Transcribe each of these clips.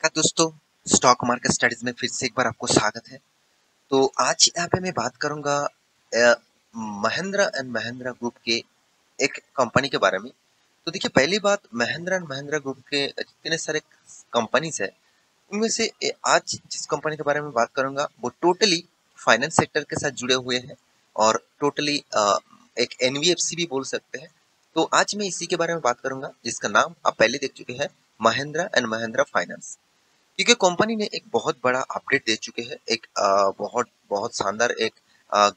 दोस्तों, stock market studies में फिर से एक बार आपको स्वागत है। तो आज यहाँ पे मैं बात करूंगा महिंद्रा एंड महिंद्रा ग्रुप के एक कंपनी के बारे में। तो देखिए, पहली बात, महिंद्रा एंड महिंद्रा ग्रुप के जितने सारे कंपनीज है उनमें से आज जिस कंपनी के बारे में बात करूंगा वो टोटली फाइनेंस सेक्टर के साथ जुड़े हुए हैं और टोटली एक एनबीएफसी भी बोल सकते हैं। तो आज मैं इसी के बारे में बात करूंगा जिसका नाम आप पहले देख चुके हैं, महिंद्रा एंड महिंद्रा फाइनेंस। क्योंकि कंपनी ने एक बहुत बड़ा अपडेट दे चुके हैं, एक बहुत बहुत शानदार एक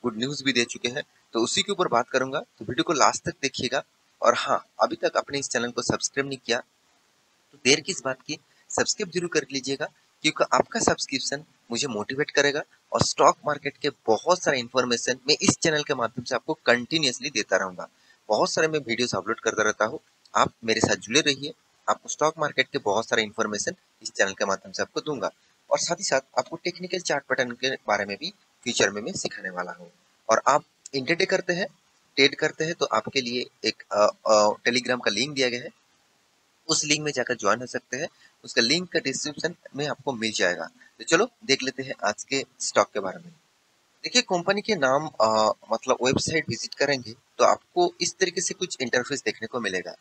गुड न्यूज़ भी दे चुके हैं। तो उसी के ऊपर बात करूंगा, तो वीडियो को लास्ट तक देखिएगा। और हाँ, अभी तक आपने इस चैनल को सब्सक्राइब नहीं किया तो देर किस बात की, सब्सक्राइब जरूर कर लीजिएगा, क्योंकि आपका सब्सक्रिप्शन मुझे मोटिवेट करेगा और स्टॉक मार्केट के बहुत सारा इन्फॉर्मेशन मैं इस चैनल के माध्यम से आपको कंटिन्यूअसली देता रहूंगा। बहुत सारे मैं वीडियोस अपलोड करता रहता हूँ, आप मेरे साथ जुड़े रहिए। आपको स्टॉक मार्केट के बहुत सारे इन्फॉर्मेशन इस चैनल के माध्यम से आपको दूंगा और साथ ही साथ आपको टेक्निकल चार्ट पैटर्न के बारे में भी फ्यूचर में मैं सिखाने वाला हूँ। और आप इंटरडे करते हैं, ट्रेड करते हैं, तो आपके लिए एक टेलीग्राम का लिंक दिया गया है, उस लिंक में जाकर ज्वाइन हो सकते हैं। उसका लिंक का डिस्क्रिप्शन में आपको मिल जाएगा। तो चलो देख लेते हैं आज के स्टॉक के बारे में। देखिए, कंपनी के नाम मतलब वेबसाइट विजिट करेंगे तो आपको इस तरीके से कुछ इंटरफेस देखने को मिलेगा।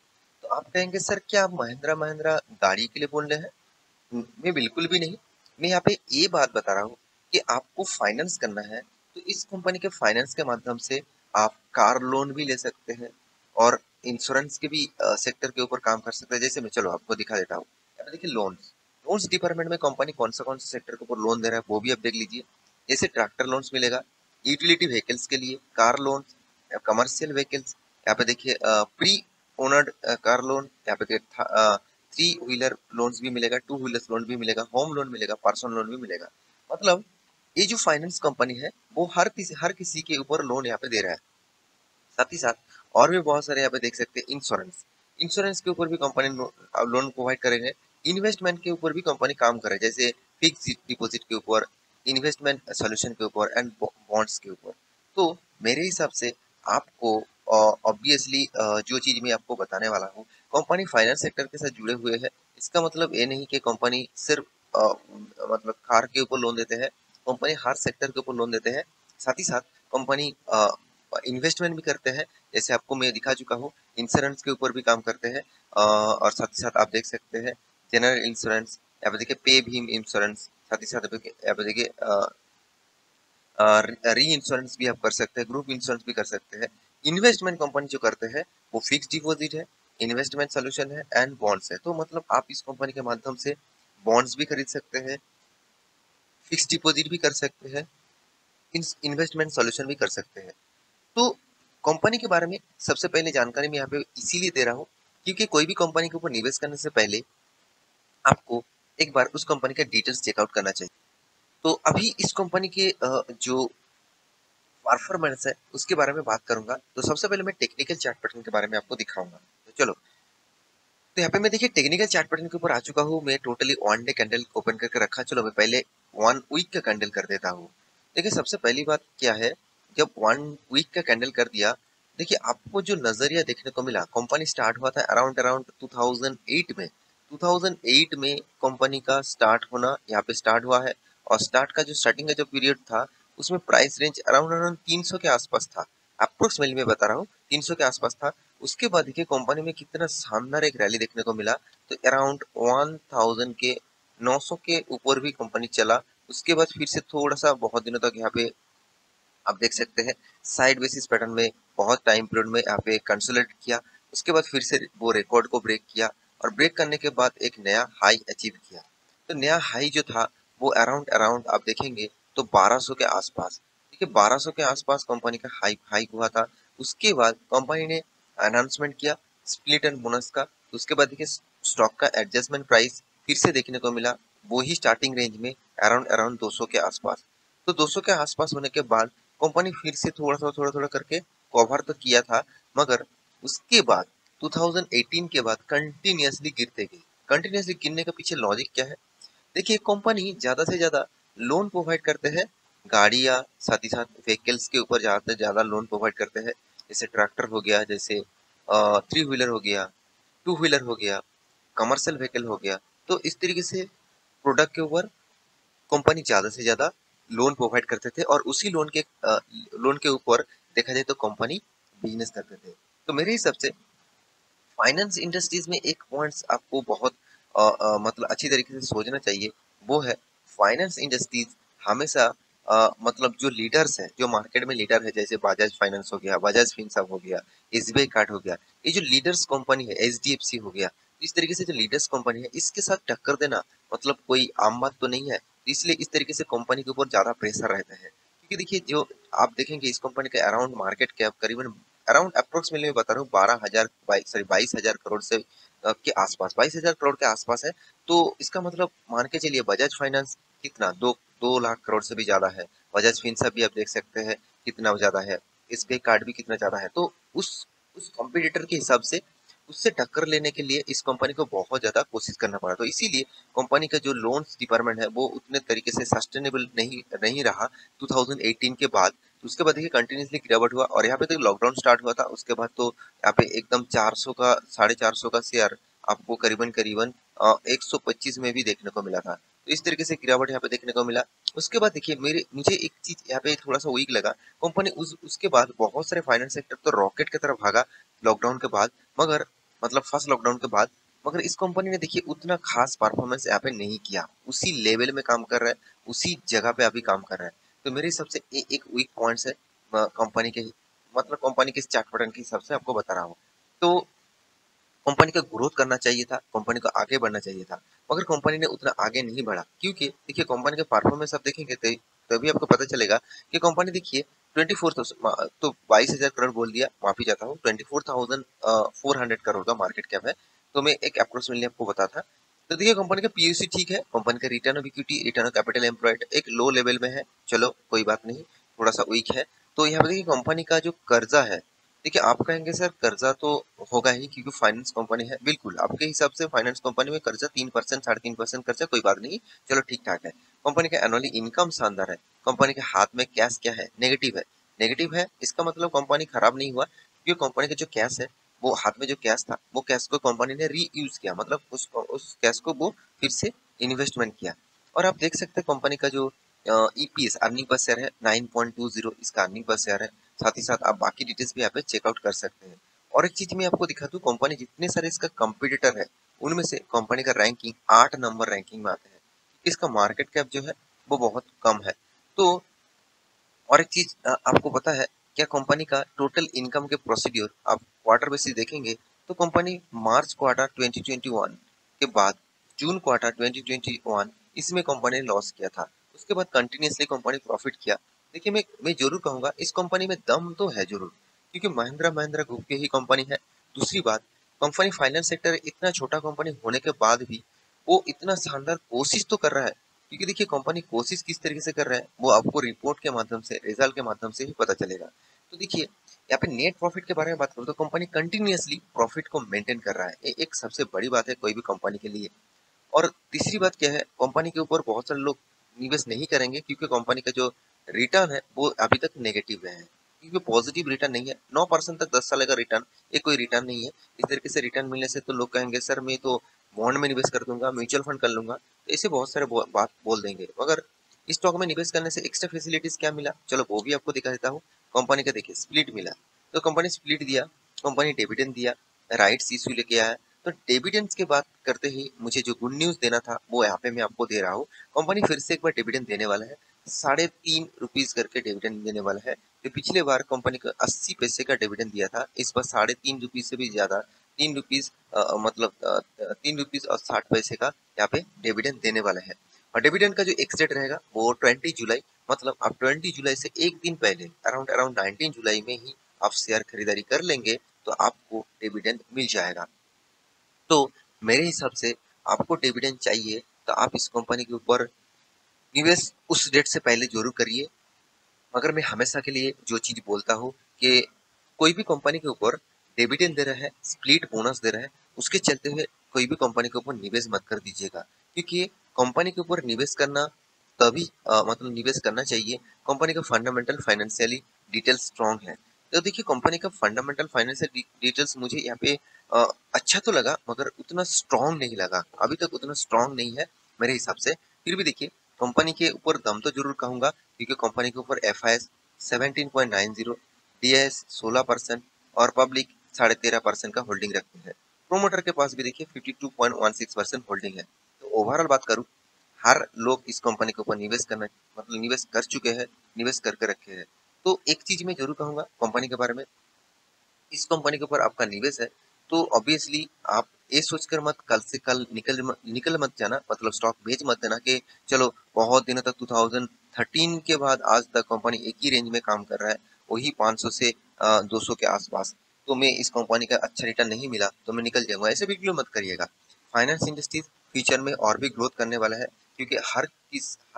तो आप कहेंगे, सर क्या आप महिंद्रा महिंद्रा गाड़ी के लिए बोल रहे हैं? मैं बिल्कुल भी नहीं। मैं यहाँ पे ये बात बता रहा हूँ कि आपको फाइनेंस करना है तो इस कंपनी के फाइनेंस के माध्यम से आप कार लोन भी ले सकते हैं और इंश्योरेंस के भी सेक्टर के ऊपर काम कर सकते हैं। जैसे मैं चलो आपको दिखा देता हूँ। यहाँ पे देखिए, लोन्स लोन्स डिपार्टमेंट में कंपनी कौन सा सेक्टर के ऊपर लोन दे रहा है वो भी आप देख लीजिए। जैसे ट्रैक्टर लोन्स मिलेगा, यूटिलिटी व्हीकल्स के लिए कार लोन, कमर्शियल व्हीकल्स, यहाँ पे देखिए प्री ओनर्ड कार लोन, यहाँ पे थ्री व्हीलर लोन्स भी मिलेगा, टू व्हीलर लोन भी मिलेगा, होम लोन मिलेगा, पर्सनल लोन भी मिलेगा। मतलब ये जो फाइनेंस कंपनी है वो हर किसी के ऊपर लोन यहाँ पे दे रहा है। साथ ही साथ और भी बहुत सारे यहाँ पे देख सकते हैं, इंश्योरेंस इंश्योरेंस के ऊपर भी कंपनी लोन प्रोवाइड करेंगे। इन्वेस्टमेंट के ऊपर भी कंपनी काम करे, जैसे फिक्स डिपॉजिट के ऊपर, इन्वेस्टमेंट सोल्यूशन के ऊपर एंड बॉन्ड्स के ऊपर। तो मेरे हिसाब से आपको ऑब्वियसली जो चीज मैं आपको बताने वाला हूँ, कंपनी फाइनेंस सेक्टर के साथ जुड़े हुए है। इसका मतलब ये नहीं कि कंपनी सिर्फ मतलब कार के ऊपर लोन देते हैं। कंपनी हर सेक्टर के ऊपर लोन देते हैं। साथ ही साथ कंपनी इन्वेस्टमेंट भी करते हैं, जैसे आपको मैं दिखा चुका हूँ। इंश्योरेंस के ऊपर भी काम करते हैं और साथ ही साथ आप देख सकते हैं जनरल इंश्योरेंस, यहाँ पे देखिए पे भीम इंश्योरेंस, साथ ही साथ यहाँ पे देखिए री इंश्योरेंस भी आप कर सकते हैं, ग्रुप इंश्योरेंस भी कर सकते हैं। इन्वेस्टमेंट कंपनी जो करते हैं वो फिक्स डिपॉजिट है, इन्वेस्टमेंट सोल्यूशन है एंड बॉन्ड्स है। तो मतलब आप इस कंपनी के माध्यम से बॉन्ड्स भी खरीद सकते हैं, फिक्स डिपॉजिट भी कर सकते हैं, इन्वेस्टमेंट सोल्यूशन भी कर सकते हैं। तो कंपनी के बारे में सबसे पहले जानकारी मैं यहाँ पे इसीलिए दे रहा हूँ क्योंकि कोई भी कंपनी के ऊपर निवेश करने से पहले आपको एक बार उस कंपनी का डिटेल्स चेकआउट करना चाहिए। तो अभी इस कंपनी के जो परफॉर्मेंस है उसके बारे में बात करूंगा। तो सबसे पहले मैं टेक्निकल चार्ट पैटर्न के बारे में आपको दिखाऊंगा। तो चलो, तो यहाँ पे मैं देखिए टेक्निकल चार्ट पैटर्न के ऊपर आ चुका हूँ। मैं totally one day candle open करके रखा। चलो मैं पहले वन वीक का कैंडल कर देता हूँ। देखिए, सबसे पहली बात क्या है, जब वन वीक का कैंडल कर दिया, देखिए आपको जो नजरिया देखने को मिला, कंपनी स्टार्ट हुआ था अराउंड अराउंड 2008 में। 2008 में कंपनी का स्टार्ट होना यहाँ पे स्टार्ट हुआ है और स्टार्ट का जो स्टार्टिंग का जो पीरियड था उसमें प्राइस रेंज अराउंड अराउंड 300 के आसपास था। अप्रोक्सीमेटली मैं बता रहा हूँ 300 के आसपास था। उसके बाद देखिए कंपनी में कितना शानदार एक रैली देखने को मिला। तो अराउंड 1000 के 900 के ऊपर भी कंपनी चला। उसके बाद फिर से थोड़ा सा बहुत दिनों तक यहाँ पे आप देख सकते हैं साइड बेसिस पैटर्न में बहुत टाइम पीरियड में यहाँ पे कंसोलिडेट किया। उसके बाद फिर से वो रिकॉर्ड को ब्रेक किया और ब्रेक करने के बाद एक नया हाई अचीव किया। तो नया हाई जो था वो अराउंड अराउंड आप देखेंगे तो 1200 के आसपास। देखिए, 1200 के आसपास कंपनी का हाई हाई हुआ था। उसके बाद कंपनी ने अनाउंसमेंट किया स्प्लिट एंड बोनस का। उसके बाद देखिए स्टॉक का एडजस्टमेंट प्राइस फिर से देखने को मिला, वो ही स्टार्टिंग रेंज में अराउंड अराउंड 200 के आसपास। तो 200 के आसपास होने के बाद कंपनी फिर से थोड़ा थोड़ा करके कवर तो किया था, मगर उसके बाद 2018 के बाद कंटिन्यूअसली गिरते गए। कंटिन्यूअसली गिरने का पीछे लॉजिक क्या है? देखिए, कंपनी ज्यादा से ज्यादा लोन प्रोवाइड करते हैं गाड़ियाँ, साथ ही साथ व्हीकल्स के ऊपर ज्यादा से ज्यादा लोन प्रोवाइड करते हैं। जैसे ट्रैक्टर हो गया, जैसे थ्री व्हीलर हो गया, टू व्हीलर हो गया, कमर्शियल व्हीकल हो गया। तो इस तरीके से प्रोडक्ट के ऊपर कंपनी ज़्यादा से ज़्यादा लोन प्रोवाइड करते थे और उसी लोन के ऊपर देखा जाए तो कंपनी बिजनेस करते थे। तो मेरे हिसाब से फाइनेंस इंडस्ट्रीज में एक पॉइंट्स आपको बहुत मतलब अच्छी तरीके से सोचना चाहिए, वो है फाइनेंस इंडस्ट्रीज हमेशा मतलब जो लीडर्स हैं, जो मार्केट में लीडर है, जैसे बजाज फाइनेंस हो गया, बजाज फिनसर्व हो गया, एसबीआई कार्ड हो गया, ये जो लीडर्स कंपनी है, एचडीएफसी हो गया, इस तरीके से जो लीडर्स कंपनी है, इसके साथ टक्कर देना मतलब कोई आम बात तो नहीं है। इसलिए इस तरीके से कंपनी के ऊपर ज्यादा प्रेशर रहता है, क्योंकि देखिए जो आप देखेंगे इस कंपनी का अराउंड मार्केट कैप करीबन अराउंड अप्रोक्सीमेटली मैं बता रहा हूँ 12,000 सॉरी 22,000 करोड़ से के आसपास, 22,000 करोड़ के आसपास है। तो इसका मतलब मान के चलिए बजाज फाइनेंस कितना 2 लाख करोड़ से भी ज्यादा है, बजाज फिनसर्व भी आप देख सकते हैं कितना ज्यादा है, एसबीआई कार्ड भी कितना ज्यादा है। तो उस कॉम्पिटिटर के हिसाब से उससे टक्कर लेने के लिए इस कंपनी को बहुत ज्यादा कोशिश करना पड़ा। तो इसीलिए कंपनी का जो लोन्स डिपार्टमेंट है वो उतने तरीके से सस्टेनेबल नहीं नहीं रहा 2018 के बाद। तो उसके बाद देखिए कंटिन्यूसली गिरावट हुआ और यहाँ पे तो लॉकडाउन स्टार्ट हुआ था, उसके बाद तो यहाँ पे एकदम 400 का 450 का शेयर आपको करीबन करीबन 125 में भी देखने को मिला था। तो इस तरीके से गिरावट यहाँ पे देखने को मिला। उसके बाद देखिए मेरे मुझे एक चीज यहाँ पे थोड़ा सा वीक लगा, कंपनी उसके बाद बहुत सारे फाइनेंस सेक्टर तो रॉकेट की तरफ भागा लॉकडाउन के बाद, मगर मतलब फर्स्ट लॉकडाउन के बाद, मगर इस कंपनी ने देखिए उतना खास परफॉर्मेंस यहाँ पे नहीं किया, उसी लेवल में काम कर रहा है, उसी जगह पे अभी काम कर रहा है। तो मेरे हिसाब से एक वीक पॉइंट्स है कंपनी के, मतलब कंपनी के चार्ट पैटर्न के हिसाब से आपको बता रहा हूँ। तो कंपनी का ग्रोथ करना चाहिए था, कंपनी को आगे बढ़ना चाहिए था, मगर कंपनी ने उतना आगे नहीं बढ़ा, क्योंकि देखिए कंपनी के परफॉर्मेंस आप देखेंगे तभी आपको पता चलेगा कि कंपनी देखिए 24 तो 22,000 करोड़ बोल दिया, माफी चाहता हूँ, 24,400 करोड़ का मार्केट कैप है। तो मैं एक अप्रोक्सीमेटली आपको बता था। तो देखिए कंपनी का पीयूसी ठीक है, कंपनी का return of equity, return of capital employed एक लो लेवल में है, चलो कोई बात नहीं, थोड़ा सा वीक है। तो यहाँ पे देखिए कंपनी का जो कर्जा है, देखिए आप कहेंगे सर कर्जा तो होगा ही क्योंकि फाइनेंस कंपनी है, बिल्कुल आपके हिसाब से फाइनेंस कंपनी में कर्जा 3% 3.5% कर्जा कोई बात नहीं, चलो ठीक ठाक है। कंपनी का एनुअली इनकम शानदार है, कंपनी के हाथ में कैश क्या है, नेगेटिव है। नेगेटिव है इसका मतलब कंपनी खराब नहीं हुआ, क्योंकि कंपनी का जो कैश है, वो हाथ में जो कैश था वो कैश को कंपनी ने रीयूज किया, मतलब उस कैश को वो फिर से इन्वेस्टमेंट किया। और आप देख सकते हैं कंपनी का जो ईपीएस अर्निंग पर शेयर है 9.20 इसका अर्निंग पर शेयर है। साथ ही साथ आप बाकी डिटेल्स भी यहाँ पे चेकआउट कर सकते हैं। और एक चीज मैं आपको दिखा दूं, कंपनी जितने सारे इसका कंपटीटर है उनमें से कंपनी का रैंकिंग 8 नंबर रैंकिंग में आता है। इसका मार्केट कैप जो है वो बहुत कम है। तो और एक चीज आपको पता है क्या, कंपनी का टोटल इनकम के प्रोसीड्यूर आप क्वार्टर बेसिस देखेंगे तो कंपनी मार्च क्वार्टर 2021 के बाद जून क्वार्टर 2021 इसमें कंपनी ने लॉस किया था, उसके बाद कंटिन्यूसली कंपनी प्रॉफिट किया। देखिए मैं जरूर कहूंगा इस कंपनी में दम तो है जरूर, क्योंकि महिंद्रा महिंद्रा ग्रुप की ही कंपनी है। दूसरी बात, कंपनी फाइनेंस सेक्टर इतना छोटा कंपनी होने के बाद भी वो इतना शानदार कोशिश तो कर रहा है, क्योंकि देखिए कंपनी कोशिश किस तरीके से कर रहा है वो आपको रिपोर्ट के माध्यम से, रिजल्ट के माध्यम से ही पता चलेगा। तो देखिए यहाँ पे नेट प्रॉफिट के बारे में बात करूँ तो कंपनी कंटिन्यूअसली प्रॉफिट को मेंटेन कर रहा है, ये एक सबसे बड़ी बात है कोई भी कंपनी के लिए। और तीसरी बात क्या है, कंपनी के ऊपर बहुत सारे लोग निवेश नहीं करेंगे क्योंकि कंपनी का जो रिटर्न है वो अभी तक नेगेटिव है, क्योंकि पॉजिटिव रिटर्न नहीं है। 9% तक 10 साल का रिटर्न, ये कोई रिटर्न नहीं है। इस तरीके से रिटर्न मिलने से तो लोग कहेंगे सर मैं तो बॉन्ड में निवेश कर दूंगा, म्यूचुअल फंड कर लूंगा, तो ऐसे बहुत सारे बात बोल देंगे। मगर स्टॉक में निवेश करने से एक्स्ट्रा फैसिलिटीज क्या मिला, चलो वो भी आपको दिखा देता हूँ। कंपनी का देखिए स्प्लिट मिला, तो कंपनी स्प्लिट दिया, कंपनी डिविडेंड दिया, राइट्स इशू लेके आया। तो डिविडेंड्स की बात करते ही मुझे जो गुड न्यूज देना था वो यहाँ पे मैं आपको दे रहा हूँ। कंपनी फिर से एक बार डिविडेंड देने वाला है, 3.5 रुपीज करके डिविडेंड देने वाला है। जो पिछले बार कंपनी को 80 पैसे का डिविडेंड दिया था, इस बार 3.5 रुपीज से भी ज्यादा, 3 रुपीज मतलब 3 रुपीज और 60 पैसे का यहाँ पे डिविडेंड देने वाला है। और डिविडेंड का जो एक्स डेट रहेगा वो 20 जुलाई, मतलब आप 20 जुलाई से एक दिन पहले अराउंड अराउंड 19 जुलाई में ही आप शेयर खरीदारी कर लेंगे तो आपको डिविडेंड मिल जाएगा। तो मेरे हिसाब से आपको डिविडेंड चाहिए तो आप इस कंपनी के ऊपर निवेश उस डेट से पहले जरूर करिए। मगर मैं हमेशा के लिए जो चीज बोलता हूँ कि कोई भी कंपनी के ऊपर डिविडेंड दे रहा है, स्प्लिट बोनस दे रहा है, उसके चलते हुए कोई भी कंपनी के ऊपर निवेश मत कर दीजिएगा, क्योंकि कंपनी के ऊपर निवेश करना तभी मतलब निवेश करना चाहिए कंपनी का फंडामेंटल फाइनेंशियली डिटेल स्ट्रांग है। तो देखिए कंपनी का फंडामेंटल फाइनेंशियल डिटेल्स मुझे यहाँ पे अच्छा तो लगा मगर उतना स्ट्रांग नहीं लगा, अभी तक उतना स्ट्रांग नहीं है। मेरे हिसाब से। फिर भी देखिए कंपनी के ऊपर दम तो जरूर कहूंगा, क्योंकि कंपनी के ऊपर FIS 17.90, DIS 16% और पब्लिक 13.5% का होल्डिंग रखते हैं। प्रोमोटर के पास भी देखिए 52.16% होल्डिंग है। तो ओवरऑल बात करूं, हर लोग इस कंपनी के ऊपर निवेश करना मतलब निवेश कर चुके हैं, निवेश करके रखे हैं। तो एक चीज मैं जरूर कहूंगा कंपनी के बारे में, इस कंपनी के ऊपर आपका निवेश है तो ऑब्वियसली आप ये सोचकर मत कल से कल निकल मत जाना, मतलब स्टॉक बेच मत देना कि चलो बहुत दिनों तक 2013 के बाद आज तक कंपनी एक ही रेंज में काम कर रहा है, वही 500 से 200 के आसपास, तो मैं इस कंपनी का अच्छा रिटर्न नहीं मिला तो मैं निकल जाऊंगा, ऐसे बिल्कुल मत करिएगा। फाइनेंस इंडस्ट्रीज फ्यूचर में और भी ग्रोथ करने वाला है, क्योंकि हर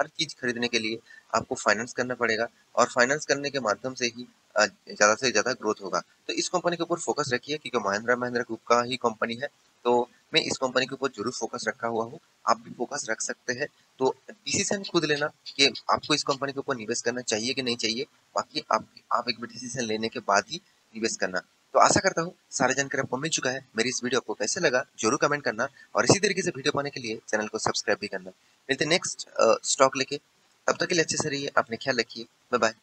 चीज खरीदने के लिए आपको फाइनेंस करना पड़ेगा, और फाइनेंस करने के माध्यम से ही ज्यादा से ज्यादा ग्रोथ होगा। तो इस कंपनी के ऊपर फोकस रखिए, क्योंकि महिंद्रा महिंद्रा ग्रुप का ही कंपनी है। तो मैं इस कंपनी के ऊपर जरूर फोकस रखा हुआ हूँ, आप भी फोकस रख सकते हैं। तो डिसीजन खुद लेना कि आपको इस कंपनी के ऊपर निवेश करना चाहिए कि नहीं चाहिए, बाकी आप एक डिसीजन लेने के बाद ही निवेश करना। तो आशा करता हूँ सारी जानकारी आपको मिल चुका है। मेरी इस वीडियो आपको कैसे लगा जरूर कमेंट करना, और इसी तरीके से वीडियो पाने के लिए चैनल को सब्सक्राइब भी करना। मिलते नेक्स्ट स्टॉक लेके, तब तक के लिए अच्छे से रहिए, अपने ख्याल रखिए, बाय बाय।